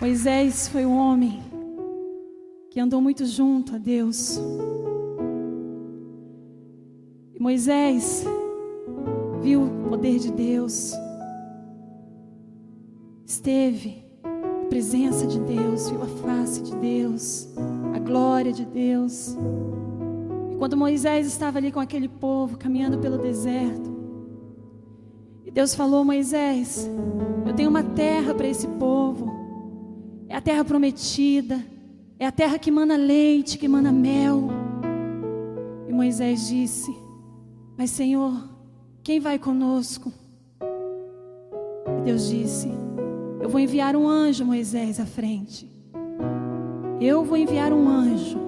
Moisés foi um homem que andou muito junto a Deus. E Moisés viu o poder de Deus, esteve na presença de Deus, viu a face de Deus, a glória de Deus. E quando Moisés estava ali com aquele povo, caminhando pelo deserto, e Deus falou: Moisés, eu tenho uma terra para esse povo, é a terra prometida, é a terra que mana leite, que mana mel. E Moisés disse: mas Senhor, quem vai conosco? E Deus disse: eu vou enviar um anjo, Moisés, à frente. Eu vou enviar um anjo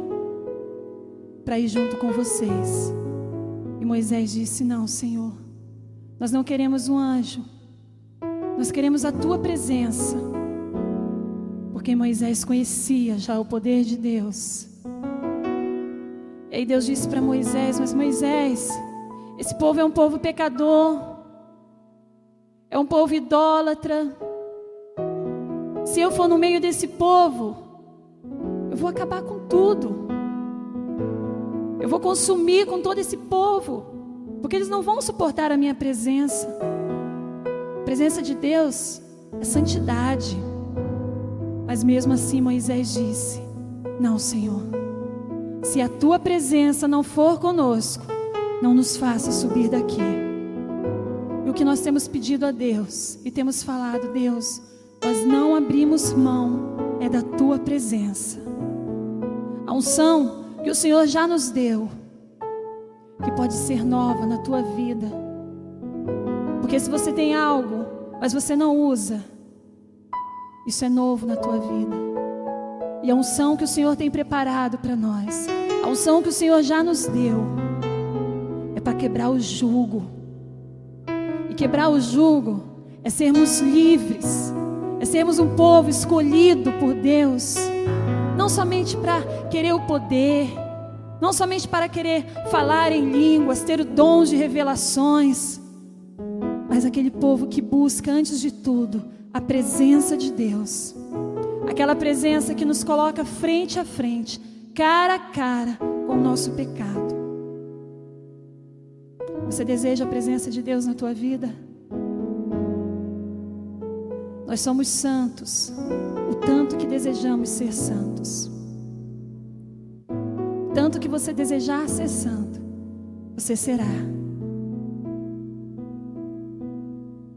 para ir junto com vocês. E Moisés disse: não, Senhor, nós não queremos um anjo, nós queremos a tua presença. Porque Moisés conhecia já o poder de Deus. E aí Deus disse para Moisés: mas Moisés, esse povo é um povo pecador, é um povo idólatra. Se eu for no meio desse povo, eu vou acabar com tudo. Eu vou consumir com todo esse povo, porque eles não vão suportar a minha presença. A presença de Deus é santidade. Mas mesmo assim Moisés disse: não, Senhor, se a tua presença não for conosco, não nos faça subir daqui. E o que nós temos pedido a Deus e temos falado: Deus, nós não abrimos mão é da tua presença. A unção que o Senhor já nos deu, que pode ser nova na tua vida. Porque se você tem algo, mas você não usa, isso é novo na tua vida. E a unção que o Senhor tem preparado para nós, a unção que o Senhor já nos deu, é para quebrar o jugo. E quebrar o jugo é sermos livres, é sermos um povo escolhido por Deus, não somente para querer o poder, não somente para querer falar em línguas, ter dons de revelações, mas aquele povo que busca, antes de tudo, a presença de Deus. Aquela presença que nos coloca frente a frente, cara a cara com o nosso pecado. Você deseja a presença de Deus na tua vida? Nós somos santos, o tanto que desejamos ser santos. Tanto que você desejar ser santo, você será.